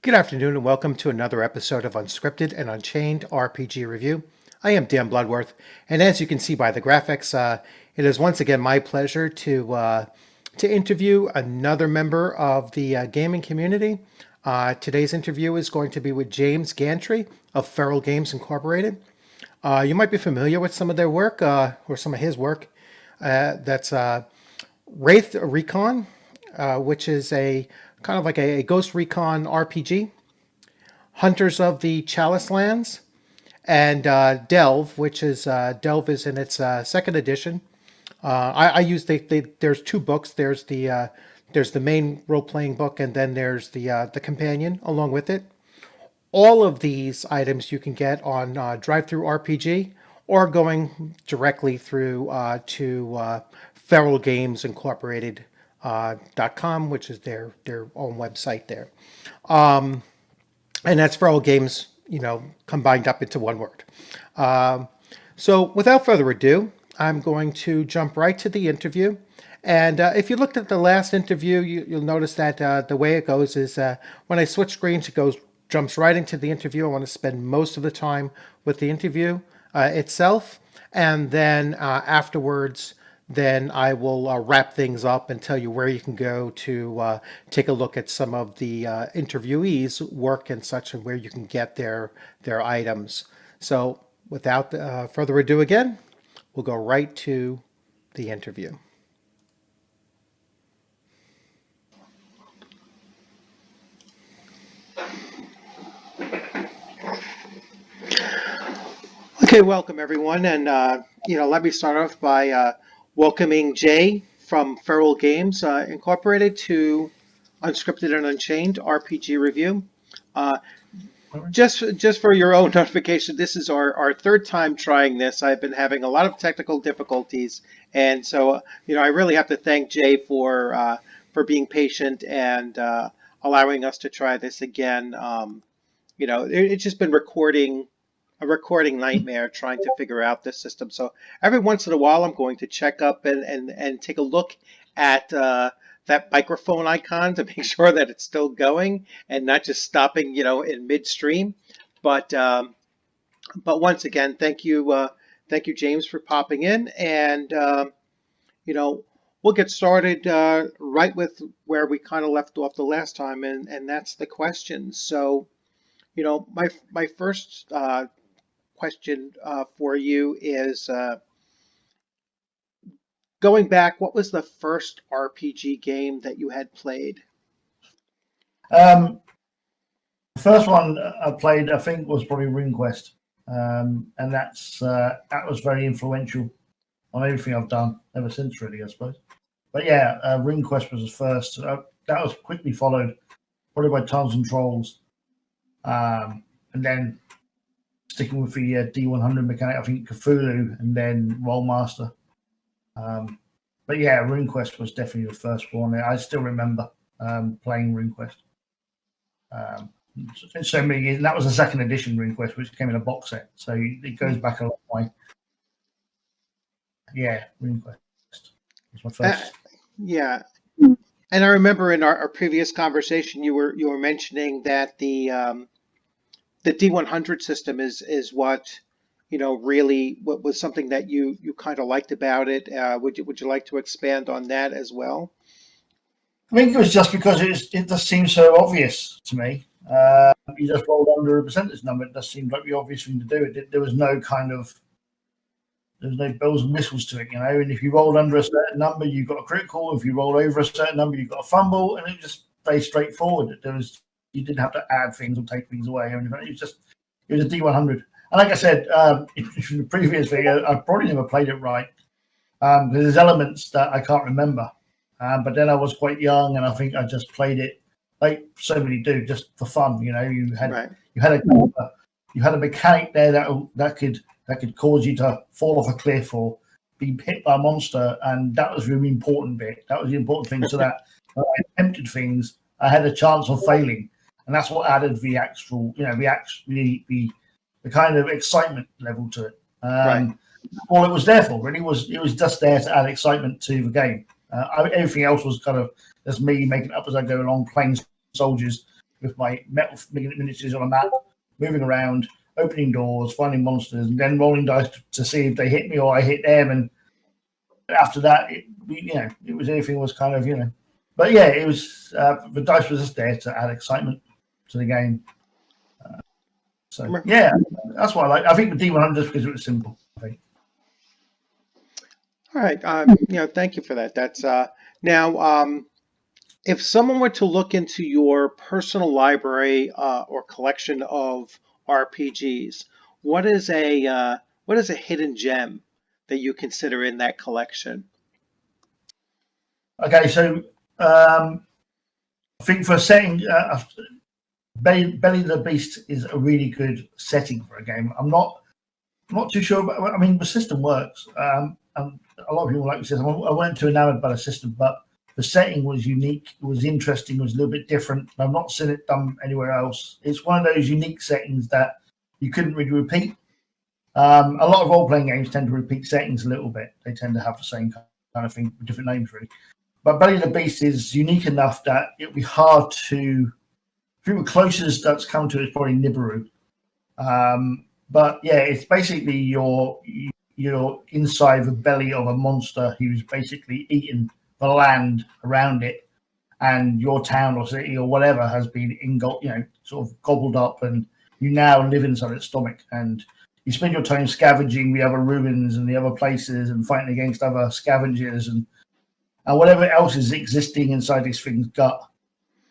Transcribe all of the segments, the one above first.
Good afternoon and welcome to another episode of Unscripted and Unchained RPG Review. I am Dan Bloodworth, and as you can see by the graphics, it is once again my pleasure to interview another member of the gaming community. Today's interview is going to be with James Gantry of FeralGames Incorporated. You might be familiar with some of their work, or some of his work. That's Wraith Recon, which is a kind of like a Ghost Recon RPG, Hunters of the Chalice Lands, and Delve, which is Delve is in its second edition. I use there's two books. There's the main role playing book, and then there's the companion along with it. All of these items you can get on Drivethru RPG or going directly through to FeralGames Incorporated .com, which is their own website there. And that's Feral Games, combined up into one word. So without further ado, I'm going to jump right to the interview. And if you looked at the last interview, you'll notice that the way it goes is when I switch screens, jumps right into the interview. I want to spend most of the time with the interview itself. And then afterwards, then I will wrap things up and tell you where you can go to take a look at some of the interviewees' work and such, and where you can get their items. So without further ado again, we'll go right to the interview. Okay, welcome everyone, and let me start off by welcoming Jay from Feral Games Incorporated to Unscripted and Unchained RPG Review. Just for your own notification, this is our third time trying this. I've been having a lot of technical difficulties, and so I really have to thank Jay for being patient and allowing us to try this again. It's just been a recording nightmare trying to figure out this system. So every once in a while, I'm going to check up and take a look at that microphone icon to make sure that it's still going and not just stopping, in midstream. But once again, thank you, James, for popping in, and we'll get started right with where we kind of left off the last time, and that's the questions. So, my first question for you is going back, what was the first RPG game that you had played? The first one I played, I think, was probably RuneQuest, and that was very influential on everything I've done ever since, really, I suppose. But yeah, RuneQuest was the first. That was quickly followed probably by Tons and Trolls, and then sticking with the D100 mechanic, I think Cthulhu, and then Rollmaster. But yeah, RuneQuest was definitely the first one. I still remember playing RuneQuest. So many years, and that was the second edition RuneQuest, which came in a box set. So it goes back a long way. Yeah, RuneQuest was my first. Yeah, and I remember in our previous conversation, you were mentioning that the D100 system is what really what was something that you kind of liked about it. Would you like to expand on that as well? I think it was just because it just seems so obvious to me. You just rolled under a percentage number. It just seemed like the obvious thing to do. There was no bells and whistles to it, And if you rolled under a certain number, you got a critical. If you rolled over a certain number, you got a fumble, and it was just very straightforward. You didn't have to add things or take things away. It was a D100. And like I said, in the previous video, I probably never played it right. There's elements that I can't remember. But then I was quite young, and I think I just played it like so many do, just for fun. You had a mechanic there that could cause you to fall off a cliff or be hit by a monster, and that was the really important bit. That was the important thing. So that when I attempted things, I had a chance of failing, and that's what added the actual, the kind of excitement level to it. All it was there for really was just there to add excitement to the game. Everything else was kind of just me making it up as I go along, playing soldiers, with my metal miniatures on a map, moving around, opening doors, finding monsters, and then rolling dice to see if they hit me or I hit them. And after that, it was everything was kind of, But yeah, it was the dice was just there to add excitement to the game. So yeah, that's what I like. I think the D100 just because it was simple. I think. All right. Thank you for that. That's now. If someone were to look into your personal library or collection of RPGs, what is a hidden gem that you consider in that collection? Okay, so I think for a setting, Belly of the Beast is a really good setting for a game. I'm not too sure, but I mean the system works. And a lot of people like the system. I weren't too enamored by the system, but the setting was unique. It was interesting. It was a little bit different. I've not seen it done anywhere else. It's one of those unique settings that you couldn't really repeat. A lot of role-playing games tend to repeat settings a little bit. They tend to have the same kind of thing with different names, really. But Belly of the Beast is unique enough that it would be hard to. I think the closest that's come to it is probably Nibiru. But yeah, it's basically you're inside the belly of a monster who's basically eaten the land around it, and your town or city or whatever has been sort of gobbled up, and you now live inside its stomach, and you spend your time scavenging the other ruins and the other places and fighting against other scavengers and whatever else is existing inside this thing's gut.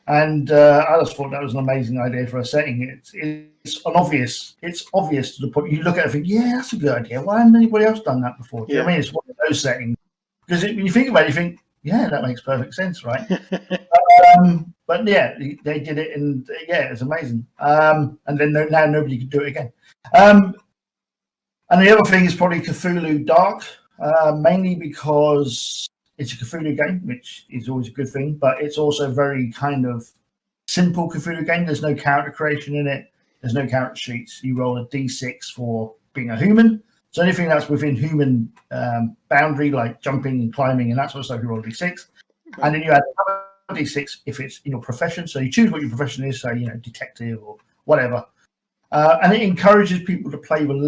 And I just thought that was an amazing idea for a setting. It's obvious to the point you look at it and think, yeah, that's a good idea. Why hasn't anybody else done that before? Do you know what I mean? It's one of those settings. Because when you think about it, you think, yeah, that makes perfect sense, right? But yeah, they did it, and yeah, it's amazing. And then now nobody can do it again. And the other thing is probably Cthulhu Dark, mainly because it's a Cthulhu game, which is always a good thing, but it's also very kind of simple Cthulhu game. There's no character creation in it. There's no character sheets. You roll a d6 for being a human. So anything that's within human boundary, like jumping and climbing and that sort of stuff, you roll a d6. And then you add another d6 if it's in your profession. So you choose what your profession is, say, detective or whatever. And it encourages people to play with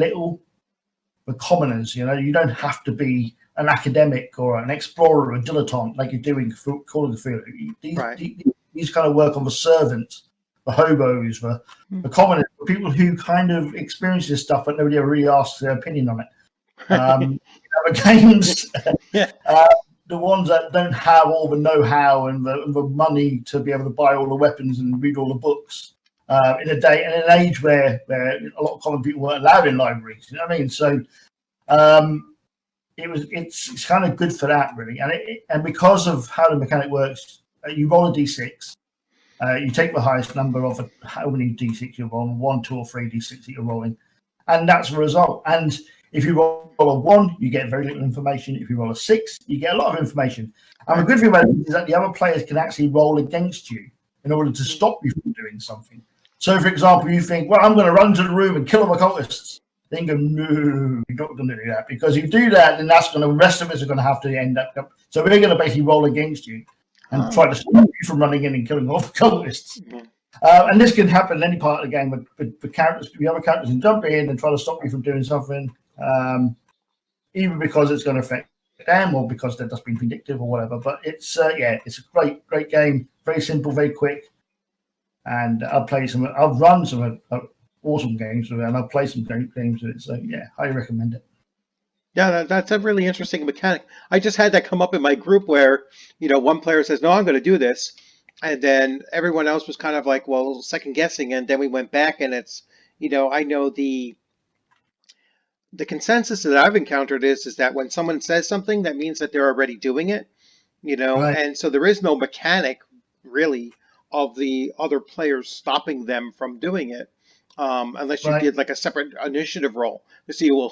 the commoners. You don't have to be an academic or an explorer or a dilettante like you do in Call of Cthulhu. These kind of work on the servants, the hobos, the commoners, the people who kind of experience this stuff but nobody ever really asks their opinion on it. The games, the ones that don't have all the know-how and the money to be able to buy all the weapons and read all the books in a day and in an age where a lot of common people weren't allowed in libraries. You know what I mean? So it's kind of good for that, really. And because of how the mechanic works, you roll a d6. You take the highest number of how many d6 you're rolling, 1, 2, or 3 d6 that you're rolling, and that's the result. And if you roll a 1, you get very little information. If you roll a 6, you get a lot of information. And the good thing about it is that the other players can actually roll against you in order to stop you from doing something. So, for example, you think, well, I'm going to run to the room and kill the cultists. Then go, no, you're not going to do that. Because if you do that, then the rest of us are going to have to end up. So we're going to basically roll against you and try to stop you from running in and killing all the cultists. And this can happen in any part of the game. But the other characters can jump in and try to stop you from doing something, even because it's going to affect them or because they're just being vindictive or whatever. But it's a great game. Very simple, very quick. And I've run some awesome games with it, and I've played some great games with it. So yeah, I recommend it. Yeah, that's a really interesting mechanic. I just had that come up in my group where, one player says, no, I'm going to do this. And then everyone else was kind of like, well, second guessing. And then we went back and it's, I know the consensus that I've encountered is that when someone says something, that means that they're already doing it, Right. And so there is no mechanic really of the other players stopping them from doing it, unless you did like a separate initiative roll to see, well,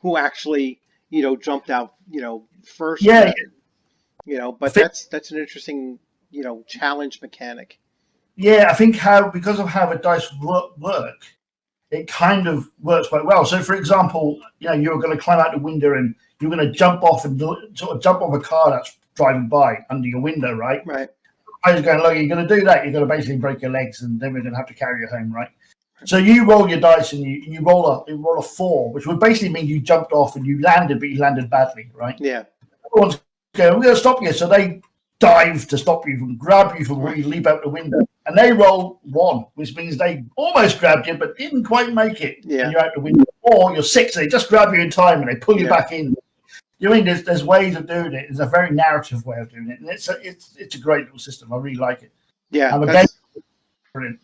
who actually, jumped out, first. Yeah. But that's an interesting, challenge mechanic. Yeah, I think because of how the dice work, it kind of works quite well. So, for example, you're going to climb out the window and you're going to jump off and sort of jump off a car that's driving by under your window, right? Right. I was going, look, you're going to do that, you're going to basically break your legs, and then we're going to have to carry you home, right? So you roll your dice and you roll a 4, which would basically mean you jumped off and you landed, but you landed badly, right? Yeah. Everyone's going, we're going to stop you. So they dive to stop you from grab you from where you leap out the window, and they roll 1, which means they almost grabbed you but didn't quite make it. Yeah. And you're out the window, or you're 6, and they just grab you in time and they pull you back in. You know, there's ways of doing it. It's a very narrative way of doing it, and it's a great little system. I really like it. Yeah. Brilliant.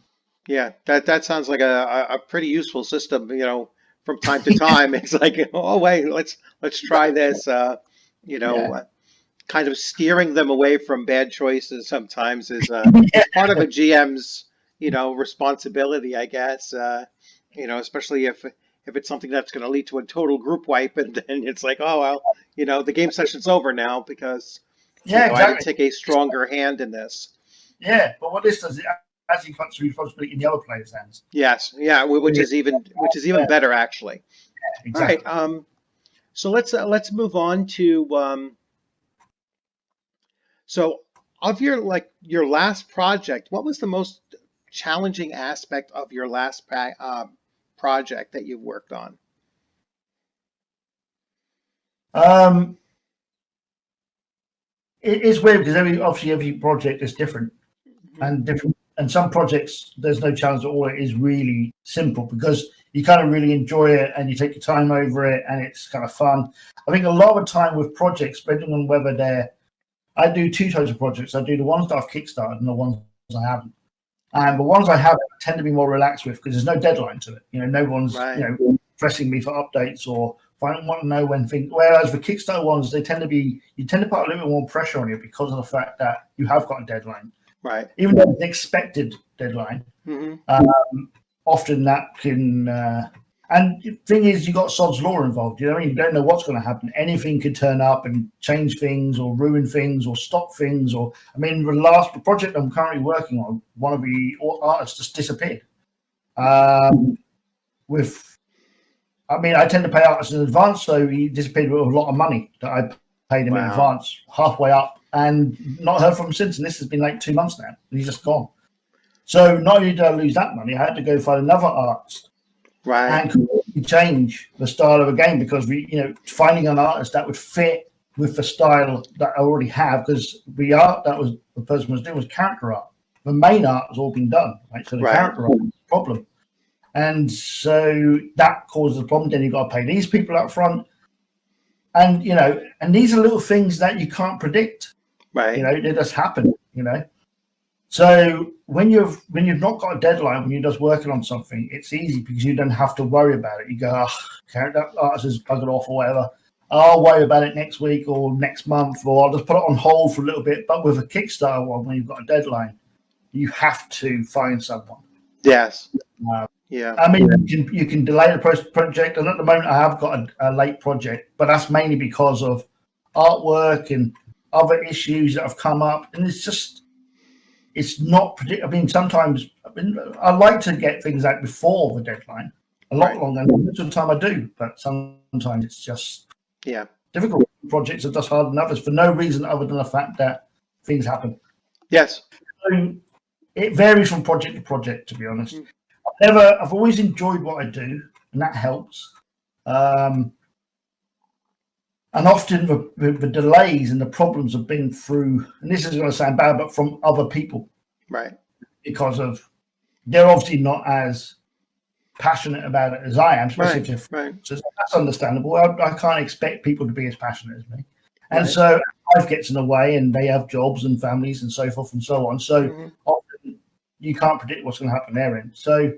Yeah, that sounds like a pretty useful system. You know, from time to time, it's like, oh wait, let's try this. Kind of steering them away from bad choices sometimes is part of a GM's responsibility, I guess. Especially if it's something that's going to lead to a total group wipe, and then it's like, oh well, the game session's over now because exactly. I didn't take a stronger hand in this. Yeah, but what this does, it actually puts responsibility in the other player's hands. Yes, yeah, which is even better actually. Yeah, exactly. All right, so let's move on to so of your last project, what was the most challenging aspect of your last project that you've worked on? It's weird because every project is different, and some projects there's no challenge at all. It is really simple because you kind of really enjoy it and you take your time over it and it's kind of fun. I think a lot of the time with projects, depending on whether I do 2 types of projects. I do the ones that I've kickstarted and the ones I haven't. And the ones I have tend to be more relaxed with because there's no deadline to it. No one's pressing me for updates or if I want to know when things. Whereas the Kickstarter ones, you tend to put a little bit more pressure on you because of the fact that you have got a deadline. Right. Even though it's an expected deadline, often that can. And the thing is, you got sod's law involved. You know what I mean? You don't know what's going to happen. Anything could turn up and change things, or ruin things, or stop things. Or the last project I'm currently working on, one of the artists just disappeared. I tend to pay artists in advance, so he disappeared with a lot of money that I paid him in advance, halfway up, and not heard from him since. And this has been like 2 months now, and he's just gone. So not only did I lose that money, I had to go find another artist. Right. And completely change the style of the game because finding an artist that would fit with the style that I already have, because the art that the person was doing was character art. The main art has all been done, right? So the character art is a problem. And so that causes a problem. Then you've got to pay these people up front. And and these are little things that you can't predict. Right. They just happen, So when you've not got a deadline, when you're just working on something, it's easy because you don't have to worry about it. You go, that artist is buggered off or whatever. I'll worry about it next week or next month, or I'll just put it on hold for a little bit. But with a Kickstarter one, when you've got a deadline, you have to find someone. Yes. Yeah. You can delay the project, and at the moment I have got a late project, but that's mainly because of artwork and other issues that have come up, and it's not predictable. Sometimes I like to get things out before the deadline, a lot longer. Most of the time I do, but sometimes it's just difficult. Projects are just harder than others for no reason other than the fact that things happen. Yes. So it varies from project to project, to be honest. I've always enjoyed what I do, and that helps. And often the delays and the problems have been through, and this is going to sound bad, but from other people. Right. Because they're obviously not as passionate about it as I am, especially if so that's understandable. I can't expect people to be as passionate as me. And so life gets in the way, and they have jobs and families and so forth and so on. So often you can't predict what's going to happen there. So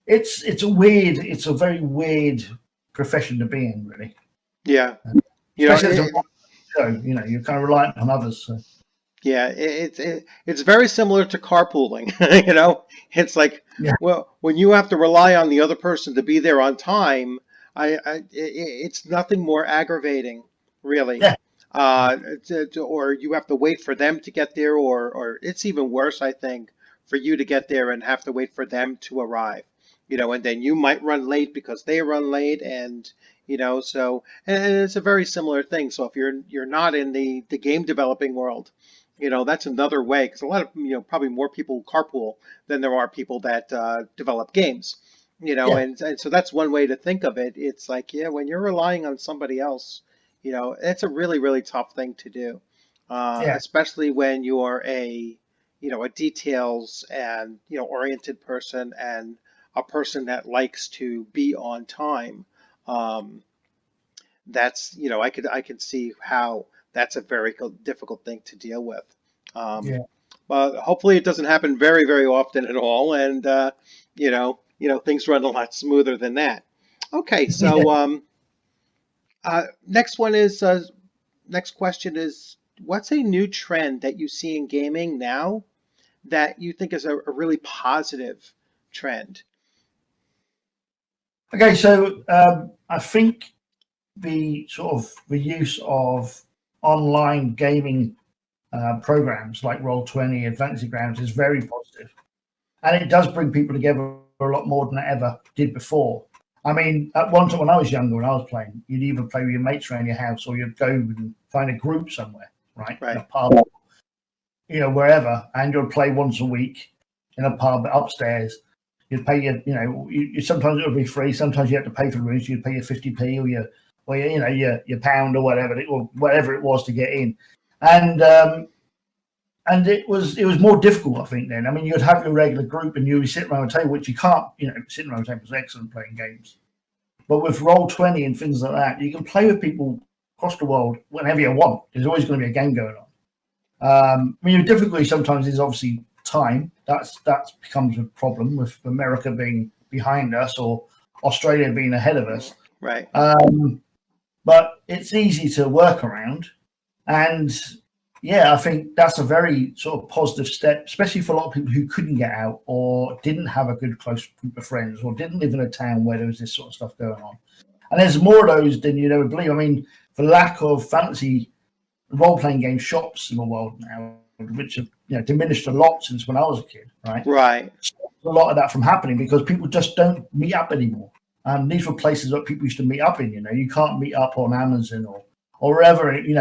it's a very weird profession to be in, really. Yeah. Especially you're kind of reliant on others. So. Yeah, it's very similar to carpooling. It's like, well, when you have to rely on the other person to be there on time, it's nothing more aggravating, really. Yeah. Or you have to wait for them to get there, or it's even worse, I think, for you to get there and have to wait for them to arrive. And then you might run late because they run late, and so and it's a very similar thing. So if you're not in the game developing world, That's another way, because a lot of, probably more people carpool than there are people that develop games. Yeah, And so that's one way to think of it. It's like, yeah, when you're relying on somebody else, it's a really, really tough thing to do, yeah, especially when you're a details and, oriented person, and a person that likes to be on time. Um, that's I can see how that's a very difficult thing to deal with. Um, yeah. but hopefully it doesn't happen very, very often at all, and things run a lot smoother than that. Okay, Yeah. so next one is next question is, what's a new trend that you see in gaming now that you think is a really positive trend? Okay, so I think the sort of the use of online gaming programs like Roll20 and Fantasy Grounds is very positive, and it does bring people together a lot more than it ever did before. I mean, at one time when I was younger, when I was playing, you'd either play with your mates around your house, or you'd go and find a group somewhere, right, in a Right, pub, wherever, and you'd play once a week in a pub upstairs. You'd pay sometimes it would be free, sometimes you had to pay for the rooms. You'd pay your 50p or your pound or whatever it was to get in, and it was more difficult, I think. Then, I mean, you'd have your regular group and you'd be sitting around a table, which you can't. Sitting around a table is excellent playing games, but with Roll20 and things like that, you can play with people across the world whenever you want. There's always going to be a game going on. I mean, the difficulty sometimes is obviously time. That becomes a problem with America being behind us or Australia being ahead of us. right. But it's easy to work around, and yeah, I think that's a very sort of positive step, especially for a lot of people who couldn't get out or didn't have a good close group of friends or didn't live in a town where there was this sort of stuff going on. And there's more of those than you'd ever believe. I mean, the lack of fantasy role-playing game shops in the world now, which have diminished a lot since when I was a kid, right? Right. Stops a lot of that from happening because people just don't meet up anymore. These were places that people used to meet up in. You can't meet up on Amazon or wherever. You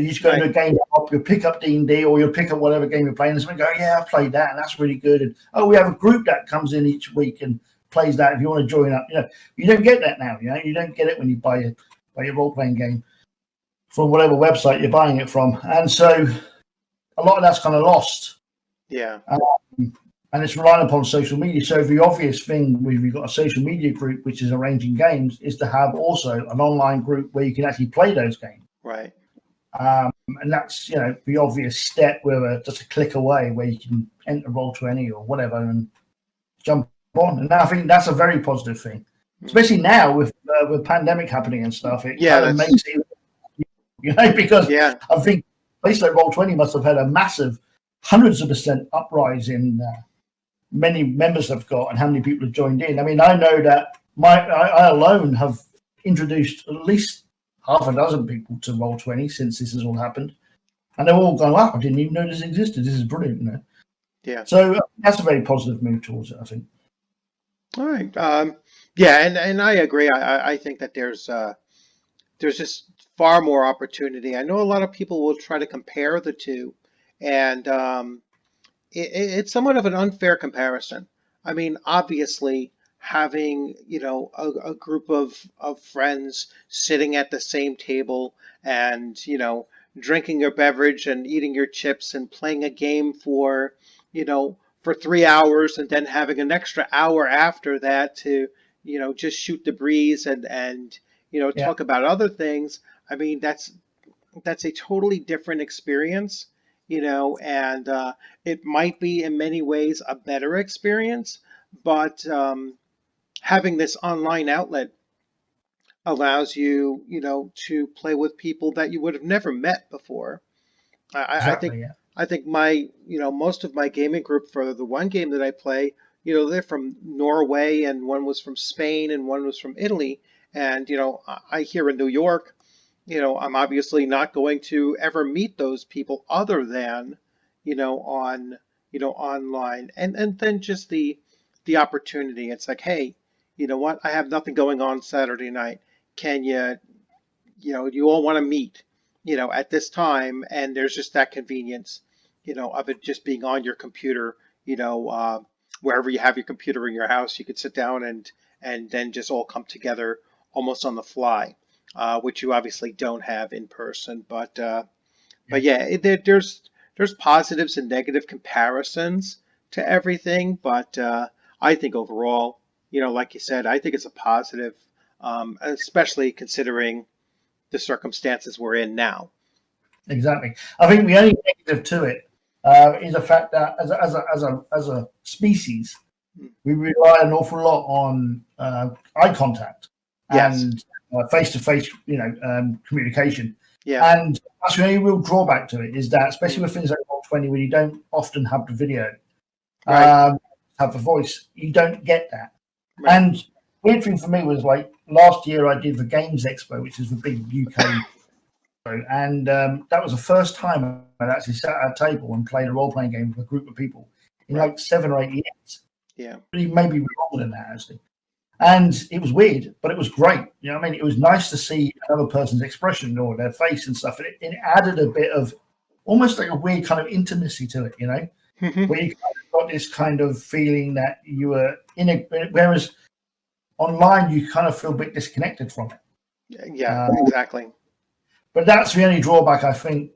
just go Right. to a game shop, you'll pick up D&D or you'll pick up whatever game you're playing, and someone go, yeah, I played that, and that's really good. And we have a group that comes in each week and plays that. If you want to join up, you don't get that now. You don't get it when you buy your role-playing game from whatever website you're buying it from, and so a lot of that's kind of lost. Yeah. And it's relying upon social media. So the obvious thing, we've got a social media group which is arranging games, is to have also an online group where you can actually play those games. Right. And that's the obvious step, where just a click away, where you can enter Roll20 or whatever and jump on. And I think that's a very positive thing, especially now with pandemic happening and stuff. It Yeah, kind of makes it, because yeah. I think places like Roll20 must have had a massive hundreds of % uprise in many members have got and how many people have joined in. I mean, I know that I alone have introduced at least half a dozen people to Roll20 since this has all happened, and they're all going, "Wow, I didn't even know this existed. This is brilliant." Yeah. So that's a very positive move towards it, I think. All right. Yeah, and I agree. I think that there's just far more opportunity. I know a lot of people will try to compare the two, and it's somewhat of an unfair comparison. I mean, obviously, having a group of friends sitting at the same table, and drinking your beverage and eating your chips and playing a game for 3 hours, and then having an extra hour after that to just shoot the breeze and Yeah, talk about other things. I mean, that's a totally different experience, and it might be in many ways a better experience, but having this online outlet allows you, to play with people that you would have never met before. I think exactly. Yeah, my most of my gaming group for the one game that I play, they're from Norway, and one was from Spain and one was from Italy, and I here in New York, I'm obviously not going to ever meet those people other than on online, and then just the opportunity. It's like, hey, you know what? I have nothing going on Saturday night. Can you all want to meet? at this time, and there's just that convenience, of it just being on your computer, wherever you have your computer in your house, you could sit down and then just all come together almost on the fly, which you obviously don't have in person. But yeah, there's positives and negative comparisons to everything, but I think overall, like you said, I think it's a positive, especially considering the circumstances we're in now. Exactly. I think the only negative to it is the fact that as a species, we rely an awful lot on eye contact Yes. and face-to-face, communication. Yeah. And that's the only real drawback to it is that, especially with things like Roll20, where you don't often have the video, Right. have the voice, you don't get that. Right. And weird thing for me was like last year I did the Games Expo, which is the big UK. And that was the first time I'd actually sat at a table and played a role-playing game with a group of people in like 7 or 8 years. Yeah. Maybe longer than that, actually. And it was weird, but it was great. You know what I mean? It was nice to see another person's expression or their face and stuff. And it added a bit of almost like a weird kind of intimacy to it, where you kind of got this kind of feeling that you were in it, whereas online you kind of feel a bit disconnected from it. Yeah, exactly. But that's the only drawback, I think,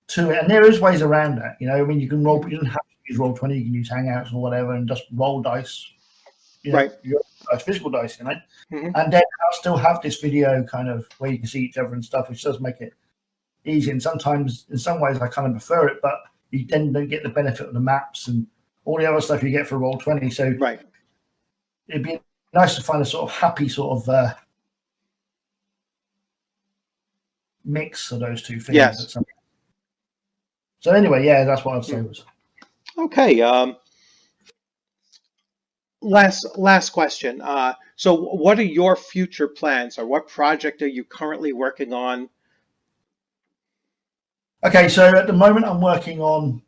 to it. And there is ways around that. I mean, you can roll. You don't have to use Roll20. You can use Hangouts or whatever, and just roll dice. Right. Your dice, physical dice, Mm-hmm. And then I'll still have this video kind of where you can see each other and stuff, which does make it easy. And sometimes, in some ways, I kind of prefer it, but you then don't get the benefit of the maps and all the other stuff you get for Roll20. So it'd be nice to find a sort of happy sort of mix of those two things. Yes. So anyway, yeah, that's what I'd say was. Okay. Last question. So what are your future plans, or what project are you currently working on? Okay, so at the moment I'm working on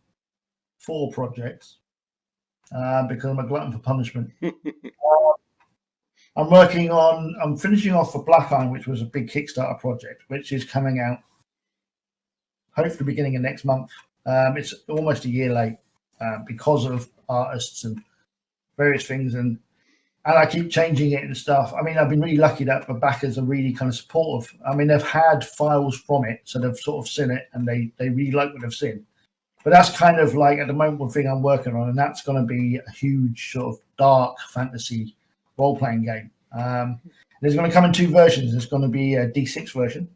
4 projects because I'm a glutton for punishment. I'm finishing off for Black Iron, which was a big Kickstarter project, which is coming out hopefully beginning of next month. It's almost a year late because of artists and various things, and I keep changing it and stuff. I mean, I've been really lucky that the backers are really kind of supportive. I mean, they've had files from it, so they've sort of seen it, and they really like what they've seen. But that's kind of like at the moment one thing I'm working on, and that's going to be a huge sort of dark fantasy role-playing game. There's going to come in 2 versions. There's going to be a D6 version,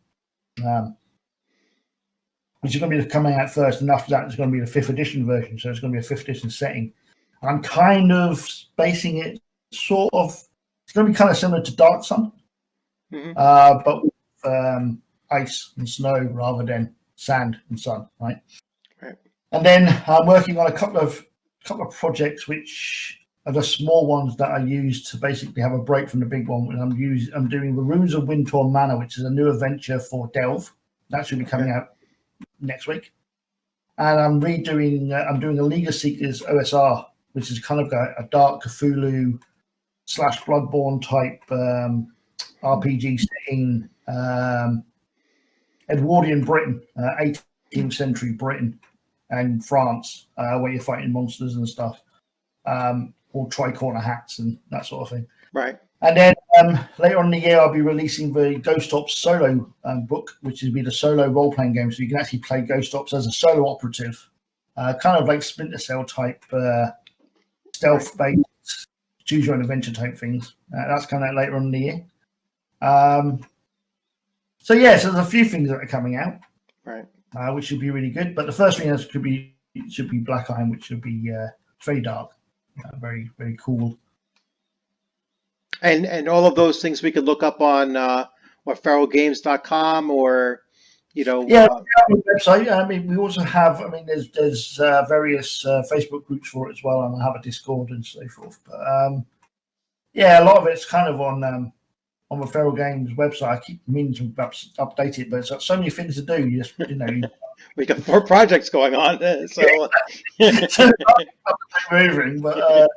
which is going to be coming out first, and after that, there's going to be the 5th edition version. So it's going to be a 5th edition setting. I'm kind of basing it sort of. It's going to be kind of similar to Dark Sun, but with ice and snow rather than sand and sun, right? And then I'm working on a couple of projects which are the small ones that I use to basically have a break from the big one. And I'm doing the Runes of Windtorn Manor, which is a new adventure for Delve. That should be coming out next week. And I'm doing a League of Seekers OSR, which is kind of a dark Cthulhu / Bloodborne type RPG setting, Edwardian Britain, 18th century Britain and France, where you're fighting monsters and stuff, or tricorner hats and that sort of thing. Right. And then later on in the year, I'll be releasing the Ghost Ops solo book, which will be the solo role-playing game. So you can actually play Ghost Ops as a solo operative, kind of like Splinter Cell type stealth-based choose your own adventure type things. That's coming out later on in the year. So there's a few things that are coming out, which should be really good. But the first thing should be Black Iron, which should be very dark, very very cool. And all of those things we could look up on FeralGames.com or website. I mean, we also have. I mean, there's various Facebook groups for it as well, and I have a Discord and so forth. But a lot of it's kind of on the Feral Games website. I keep meaning to update it, but it's got so many things to do. You just we got 4 projects going on, so moving. But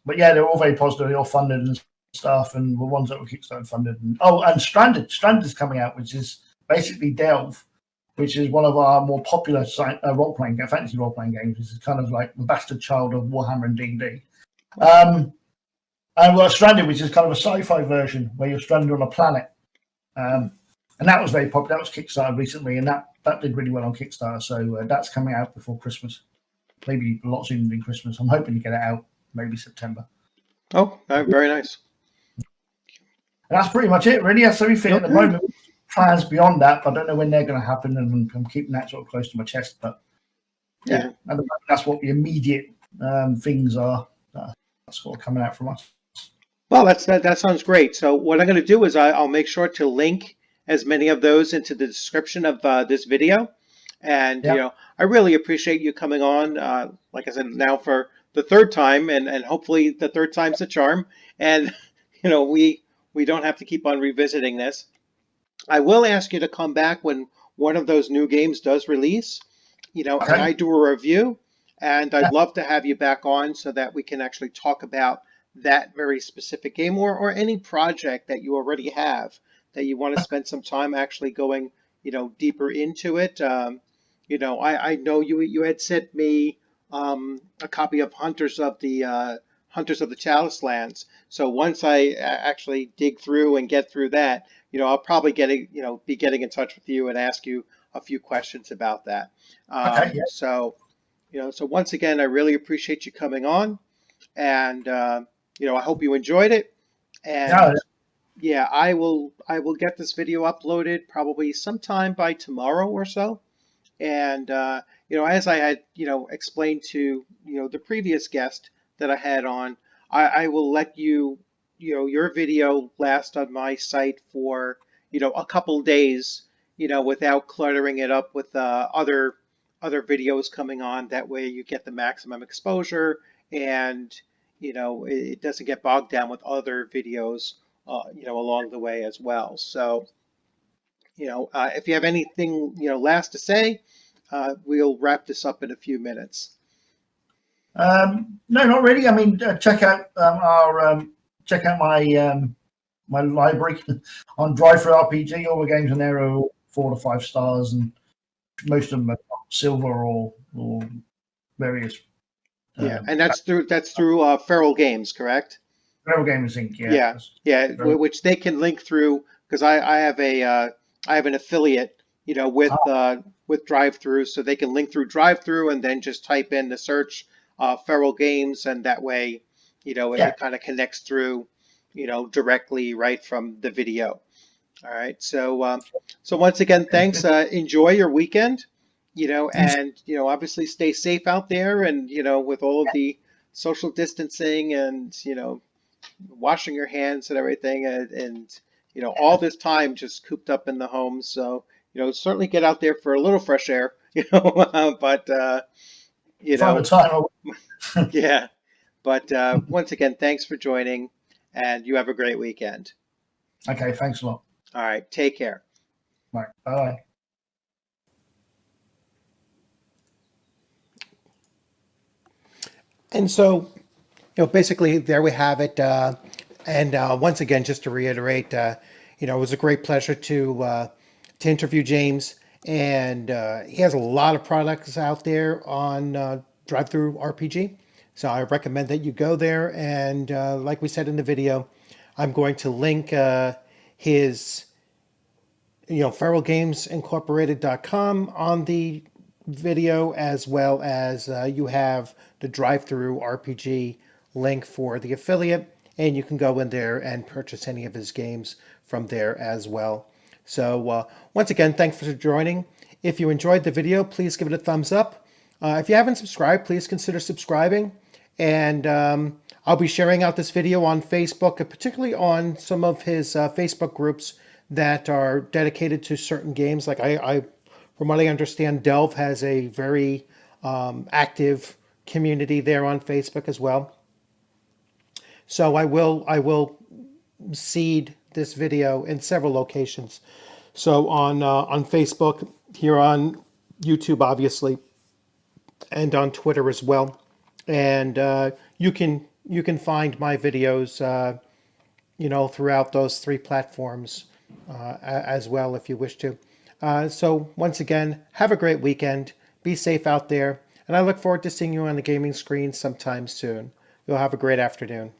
they're all very positive. They're all funded and stuff and the ones that were Kickstarter funded. And Stranded. Stranded is coming out, which is basically Delve, which is one of our more popular role-playing fantasy role-playing games. It's kind of like the bastard child of Warhammer and D&D. And we've got Stranded, which is kind of a sci-fi version where you're stranded on a planet. And that was very popular. That was Kickstarter recently, and that did really well on Kickstarter. So that's coming out before Christmas. Maybe a lot sooner than Christmas. I'm hoping to get it out maybe September. Oh, very nice. And that's pretty much it, really. That's everything at the moment. Plans beyond that, but I don't know when they're going to happen, and I'm keeping that sort of close to my chest. But yeah. At the moment, that's what the immediate things are. That's sort of coming out from us. Well, that sounds great. So what I'm going to do is I'll make sure to link as many of those into the description of this video. And I really appreciate you coming on. Like I said, now for the third time, and hopefully the third time's the charm. And we don't have to keep on revisiting this. I will ask you to come back when one of those new games does release, and I do a review, and I'd love to have you back on so that we can actually talk about that very specific game or any project that you already have that you want to spend some time actually going, deeper into it. I know you had sent me a copy of Hunters of the Chalice Lands. So once I actually dig through and get through that, I'll probably be getting in touch with you and ask you a few questions about that. So once again, I really appreciate you coming on, and I hope you enjoyed it. And I will get this video uploaded probably sometime by tomorrow or so. And as I had explained to the previous guest that I had on, I will let your video last on my site for a couple days, without cluttering it up with other videos coming on. That way you get the maximum exposure, and it doesn't get bogged down with other videos along the way as well. So if you have anything last to say, we'll wrap this up in a few minutes. No, not really. I mean, check out my library on Drivethru RPG. All the games in there are 4 to 5 stars, and most of them are silver or various. And that's through FeralGames, correct? FeralGames Inc. Yeah, which they can link through, because I have an affiliate, with Drivethru, so they can link through Drivethru and then just type in the search FeralGames, and that way, it kind of connects through, directly right from the video. All right. So once again, thanks. Enjoy your weekend, and, obviously stay safe out there, and, with all of the social distancing and, washing your hands and everything, and all this time just cooped up in the home. So, certainly get out there for a little fresh air, but, yeah. But once again, thanks for joining, and you have a great weekend. Okay, thanks a lot. All right, take care. All right, bye. And so, basically, there we have it. And once again, just to reiterate, it was a great pleasure to interview James, and he has a lot of products out there on Drivethru RPG. So I recommend that you go there, and like we said in the video, I'm going to link his FeralGamesIncorporated.com on the video, as well as you have the Drivethru RPG link for the affiliate, and you can go in there and purchase any of his games from there as well. So once again, thanks for joining. If you enjoyed the video, please give it a thumbs up. If you haven't subscribed, please consider subscribing. And I'll be sharing out this video on Facebook, particularly on some of his Facebook groups that are dedicated to certain games. Like from what I understand, Delve has a very active community there on Facebook as well. So I will seed this video in several locations. So on Facebook, here on YouTube, obviously, and on Twitter as well. And you can find my videos throughout those 3 platforms as well if you wish to. So once again, have a great weekend. Be safe out there. And I look forward to seeing you on the gaming screen sometime soon. You'll have a great afternoon.